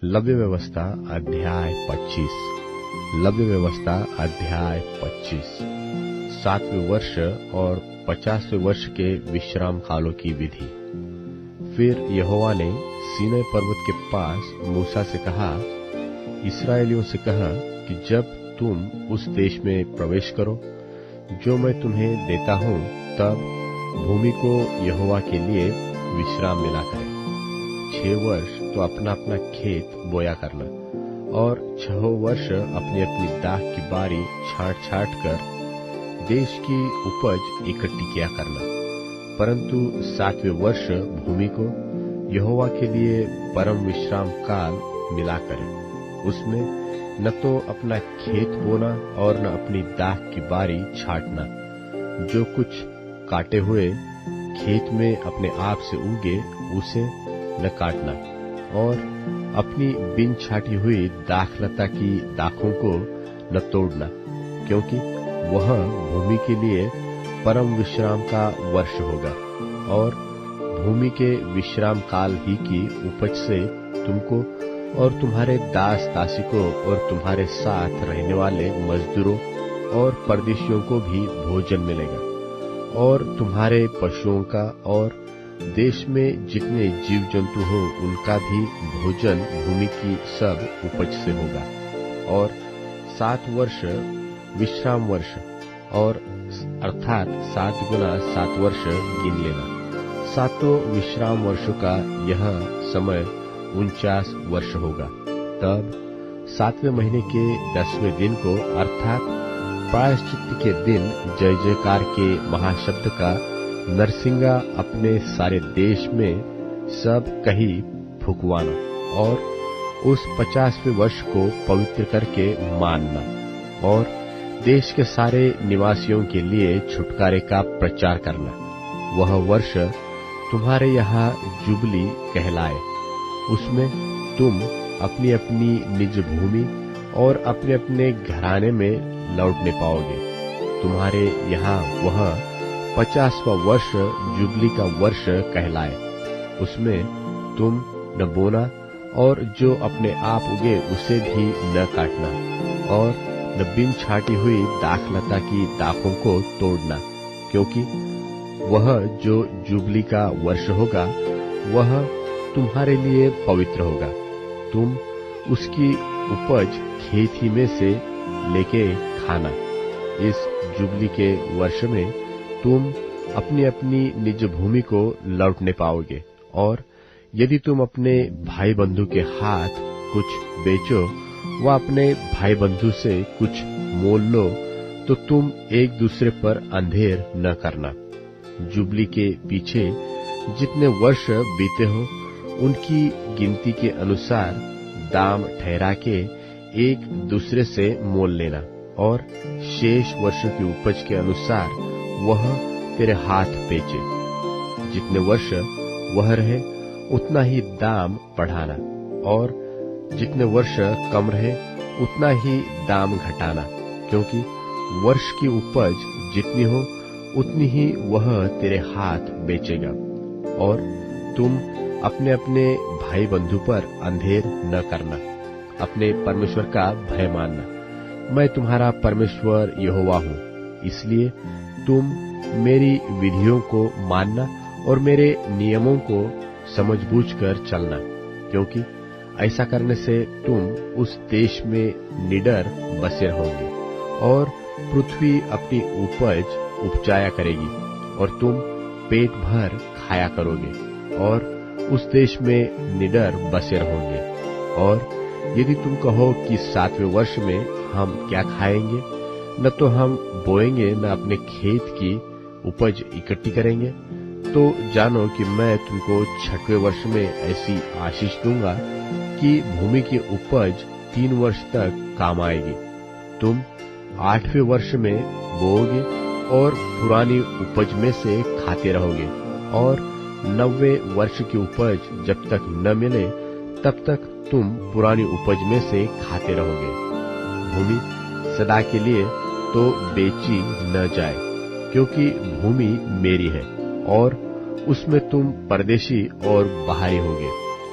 लव्य व्यवस्था अध्याय 25। लव्य व्यवस्था अध्याय 25। 7वें वर्ष और 50वें वर्ष के विश्राम कालों की विधि। फिर यहोवा ने सीनै पर्वत के पास मूसा से कहा, इस्राएलियों से कहा कि जब तुम उस देश में प्रवेश करो जो मैं तुम्हें देता हूं, तब भूमि को यहोवा के लिए विश्राम मिला करे। 6 वर्ष तो अपना अपना खेत बोया करना, और 6 वर्ष अपनी अपनी दाख की बारी छांट छांट कर देश की उपज इकट्ठी किया करना। परंतु 7वें वर्ष भूमि को यहोवा के लिए परम विश्राम काल मिला करे। उसमें न तो अपना खेत बोना और न अपनी दाख की बारी छांटना। जो कुछ काटे हुए खेत में अपने आप से उगे उसे न काटना, और अपनी बिन छाटी हुई दाखलता की दाखों को न तोड़ना, क्योंकि वह भूमि के लिए परम विश्राम का वर्ष होगा। और भूमि के विश्राम काल ही की उपज से तुमको और तुम्हारे दास दासी को और तुम्हारे साथ रहने वाले मजदूरों और परदेशियों को भी भोजन मिलेगा, और तुम्हारे पशुओं का और देश में जितने जीव जंतु हो उनका भी भोजन भूमि की सब उपज से होगा। और 7 वर्ष विश्राम वर्ष, और अर्थात 7 गुना 7 वर्ष गिन लेना। 7 विश्राम वर्षों का यह समय 49 वर्ष होगा। तब 7वें महीने के 10वें दिन को, अर्थात प्रायश्चित के दिन, जय जयकार के महाशब्द का नरसिंगा अपने सारे देश में सब कहीं फुकवाना, और उस 50वें वर्ष को पवित्र करके मानना, और देश के सारे निवासियों के लिए छुटकारे का प्रचार करना। वह वर्ष तुम्हारे यहाँ जुबली कहलाए। उसमें तुम अपनी अपनी निज भूमि और अपने अपने घराने में लौटने पाओगे। तुम्हारे यहाँ वह 50वां वर्ष जुबली का वर्ष कहलाए। उसमें तुम न बोना और जो अपने आप उगे उसे भी न काटना, और न बिन छाटी हुई दाखलता की दाखों को तोड़ना, क्योंकि वह जो जुबली का वर्ष होगा वह तुम्हारे लिए पवित्र होगा। तुम उसकी उपज खेत ही में से लेके खाना। इस जुबली के वर्ष में तुम अपनी अपनी निज भूमि को लौटने पाओगे। और यदि तुम अपने भाई बंधु के हाथ कुछ बेचो व अपने भाई बंधु से कुछ मोल लो, तो तुम एक दूसरे पर अंधेर न करना। जुबली के पीछे जितने वर्ष बीते हो उनकी गिनती के अनुसार दाम ठहरा के एक दूसरे से मोल लेना, और शेष वर्षों की उपज के अनुसार वह तेरे हाथ बेचे। जितने वर्ष वह रहे उतना ही दाम बढ़ाना, और जितने वर्ष कम रहे उतना ही दाम घटाना, क्योंकि वर्ष की उपज जितनी हो उतनी ही वह तेरे हाथ बेचेगा। और तुम अपने अपने भाई बंधु पर अंधेर न करना, अपने परमेश्वर का भय मानना। मैं तुम्हारा परमेश्वर यहोवा हूँ, इसलिए तुम मेरी विधियों को मानना और मेरे नियमों को समझ बूझ कर चलना, क्योंकि ऐसा करने से तुम उस देश में निडर बसे रहोगे, और पृथ्वी अपनी उपज उपजाया करेगी, और तुम पेट भर खाया करोगे, और उस देश में निडर बसे रहोगे। और यदि तुम कहो कि 7वें वर्ष में हम क्या खाएंगे, न तो हम बोएंगे न अपने खेत की उपज इकट्ठी करेंगे, तो जानो कि मैं तुमको 6वें वर्ष में ऐसी आशीष दूंगा कि भूमि की उपज 3 वर्ष तक काम आएगी। तुम 8वें वर्ष में बोओगे और पुरानी उपज में से खाते रहोगे, और 9वें वर्ष की उपज जब तक न मिले तब तक तुम पुरानी उपज में से खाते रहोगे। भूमि सदा के लिए तो बेची न जाए, क्योंकि भूमि मेरी है, और उसमें तुम परदेशी और बाहरी होगे,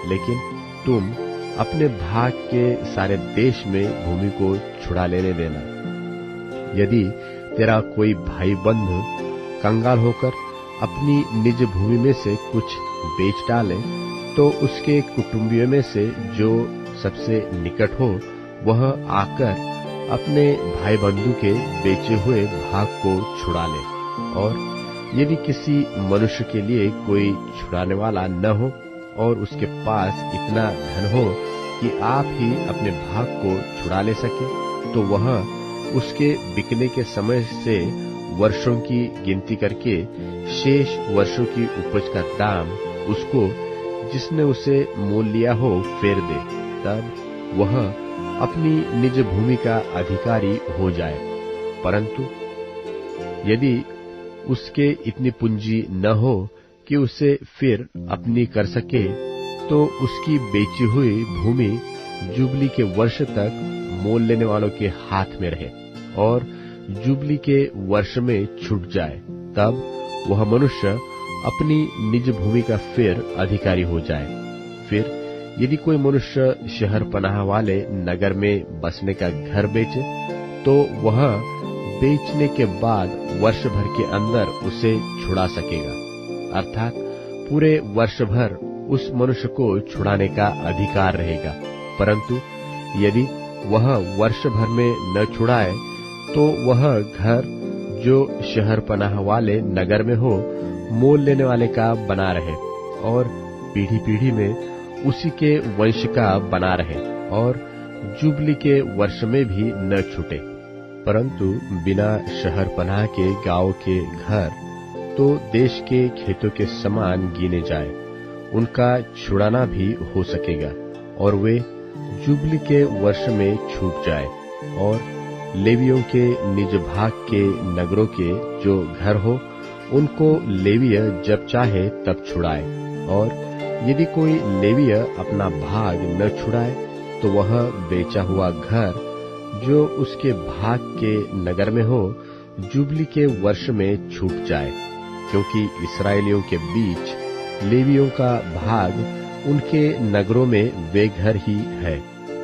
लेकिन तुम अपने भाग के सारे देश में भूमि को छुड़ा लेने देना। यदि तेरा कोई भाई बंधु कंगाल होकर अपनी निज भूमि में से कुछ बेच डाले, तो उसके कुटुंबियों में से जो सबसे निकट हो वह आकर अपने भाई बंधु के बेचे हुए भाग को छुड़ा ले। और यदि किसी मनुष्य के लिए कोई छुड़ाने वाला न हो और उसके पास इतना धन हो कि आप ही अपने भाग को छुड़ा ले सके, तो वह उसके बिकने के समय से वर्षों की गिनती करके शेष वर्षों की उपज का दाम उसको जिसने उसे मोल लिया हो फेर दे। तब वह अपनी निज भूमि का अधिकारी हो जाए। परंतु यदि उसके इतनी पूंजी न हो कि उसे फिर अपनी कर सके, तो उसकी बेची हुई भूमि जुबली के वर्ष तक मोल लेने वालों के हाथ में रहे और जुबली के वर्ष में छूट जाए। तब वह मनुष्य अपनी निज भूमि का फिर अधिकारी हो जाए। फिर यदि कोई मनुष्य शहर पनाह वाले नगर में बसने का घर बेचे, तो वह बेचने के बाद वर्ष भर के अंदर उसे छुड़ा सकेगा। अर्थात पूरे वर्ष भर उस मनुष्य को छुड़ाने का अधिकार रहेगा। परंतु यदि वह वर्ष भर में न छुड़ाए, तो वह घर जो शहर पनाह वाले नगर में हो मोल लेने वाले का बना रहे और पीढ़ी पीढ़ी में उसी के वंश का बना रहे और जुबली के वर्ष में भी न छूटे। परंतु बिना शहर पनाह के गांव के घर तो देश के खेतों के समान गिने जाए, उनका छुड़ाना भी हो सकेगा और वे जुबली के वर्ष में छूट जाए। और लेवियों के निज भाग के नगरों के जो घर हो, उनको लेवीय जब चाहे तब छुड़ाए। और यदि कोई लेवीय अपना भाग न छुड़ाए, तो वह बेचा हुआ घर जो उसके भाग के नगर में हो जुबली के वर्ष में छूट जाए, क्योंकि इस्राएलियों के बीच लेवियों का भाग उनके नगरों में वे घर ही है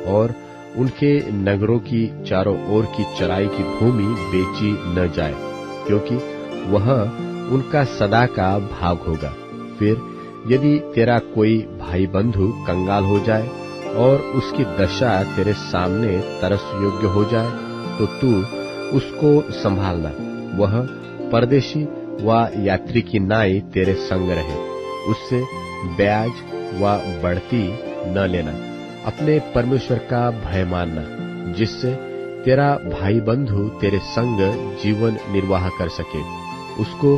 और उनके नगरों की चारों ओर की चराई की भूमि बेची न जाए, क्योंकि वह उनका सदा का भाग होगा। फिर यदि तेरा कोई भाई बंधु कंगाल हो जाए और उसकी दशा तेरे सामने तरस योग्य हो जाए, तो तू उसको संभालना। वह परदेशी व यात्री की नाई तेरे संग रहे, उससे ब्याज व बढ़ती न लेना। अपने परमेश्वर का भय मानना, जिससे तेरा भाई बंधु तेरे संग जीवन निर्वाह कर सके। उसको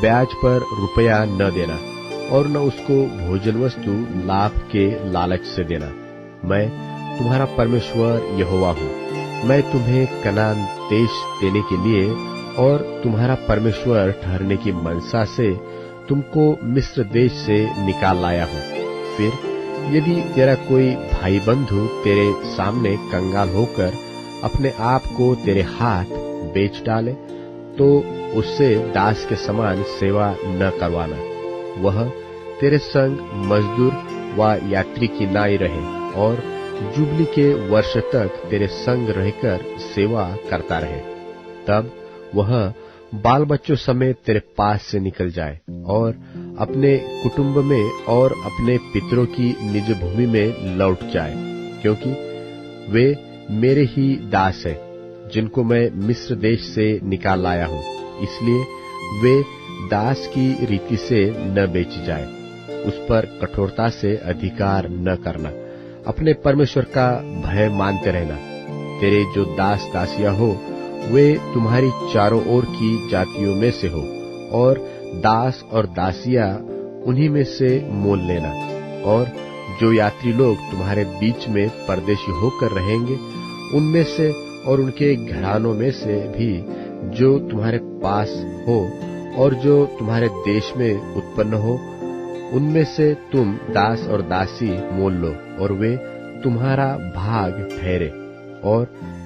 ब्याज पर रुपया न देना और न उसको भोजन वस्तु लाभ के लालच से देना। मैं तुम्हारा परमेश्वर यहोवा हूँ। मैं तुम्हें कनान देश देने के लिए और तुम्हारा परमेश्वर ठहरने की मनसा से तुमको मिस्र देश से निकाल लाया हूँ। फिर यदि तेरा कोई भाई बंधु तेरे सामने कंगाल होकर अपने आप को तेरे हाथ बेच डाले, तो उससे दास के समान सेवा न करवाना। वह तेरे संग मजदूर व यात्री की नाई रहे और जुबली के वर्ष तक तेरे संग रहकर सेवा करता रहे। तब वह बाल बच्चों समेत तेरे पास से निकल जाए और अपने कुटुंब में और अपने पितरों की निज भूमि में लौट जाए, क्योंकि वे मेरे ही दास हैं, जिनको मैं मिस्र देश से निकाल लाया हूँ। इसलिए वे दास की रीति से न बेची जाए। उस पर कठोरता से अधिकार न करना। अपने परमेश्वर का भय मानते रहना। तेरे जो दास दासियां हो, वे तुम्हारी चारों ओर की जातियों में से हो और दास और दासियां उन्हीं में से मोल लेना। और जो यात्री लोग तुम्हारे बीच में परदेशी होकर रहेंगे, उनमें से और उनके घरानों में से भी जो तुम्हारे पास हो और जो तुम्हारे देश में उत्पन्न हो, उनमें से तुम दास और दासी मोल लो और वे तुम्हारा भाग ठहरे। और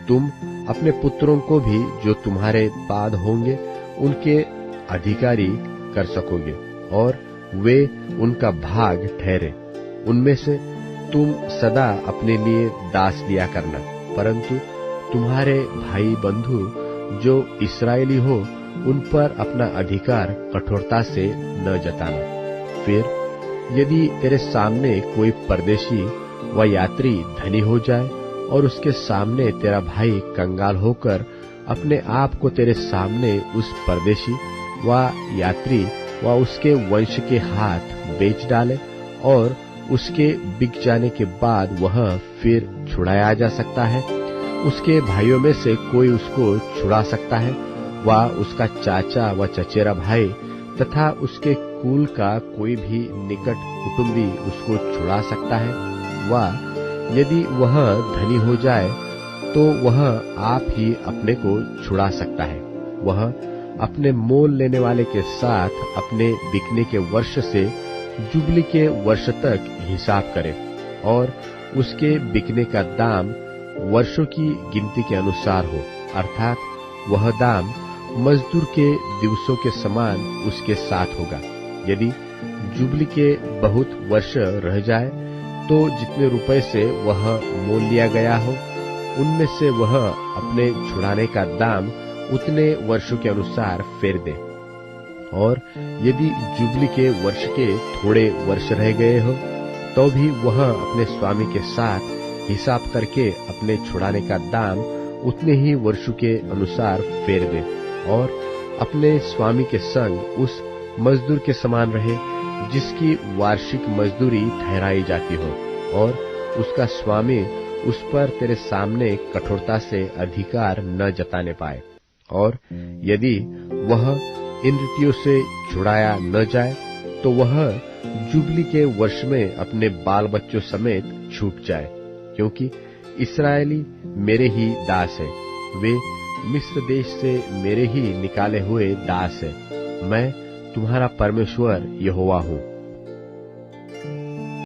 तुम अपने पुत्रों को भी जो तुम्हारे बाद होंगे उनके अधिकारी कर सकोगे और वे उनका भाग ठहरे। उनमें से तुम सदा अपने लिए दास लिया करना, परंतु तुम्हारे भाई बंधु जो इस्राएली हो उन पर अपना अधिकार कठोरता से न जताना। फिर यदि तेरे सामने कोई परदेशी व यात्री धनी हो जाए और उसके सामने तेरा भाई कंगाल होकर अपने आप को तेरे सामने उस परदेशी व यात्री व उसके वंश के हाथ बेच डाले और उसके बिक जाने के बाद वह फिर छुड़ाया जा सकता है, उसके भाइयों में से कोई उसको छुड़ा सकता है, व उसका चाचा व चचेरा भाई तथा उसके कुल का कोई भी निकट कुटुंबी उसको छुड़ा सकता है। व यदि वह धनी हो जाए तो वह आप ही अपने को छुड़ा सकता है। वह अपने मोल लेने वाले के साथ अपने बिकने के वर्ष से जुबली के वर्ष तक हिसाब करे और उसके बिकने का दाम वर्षों की गिनती के अनुसार हो, अर्थात वह दाम मजदूर के दिवसों के समान उसके साथ होगा। यदि जुबली के बहुत वर्ष रह जाए तो जितने रुपए से वह मोल लिया गया हो उनमें से वह अपने छुड़ाने का दाम उतने वर्षों के अनुसार फेर दे। और यदि जुबली के वर्ष के थोड़े वर्ष रह गए हो तो भी वह अपने स्वामी के साथ हिसाब करके अपने छुड़ाने का दाम उतने ही वर्षों के अनुसार फेर दे और अपने स्वामी के संग उस मजदूर के समान रहे जिसकी वार्षिक मजदूरी ठहराई जाती हो, और उसका स्वामी उस पर तेरे सामने कठोरता से अधिकार न जताने पाए। और यदि वह इन रीतियों से छुड़ाया न जाए तो वह जुबली के वर्ष में अपने बाल बच्चों समेत छूट जाए, क्योंकि इस्राएली मेरे ही दास है, वे मिस्र देश से मेरे ही निकाले हुए दास है। मैं तुम्हारा परमेश्वर यहोवा हूँ।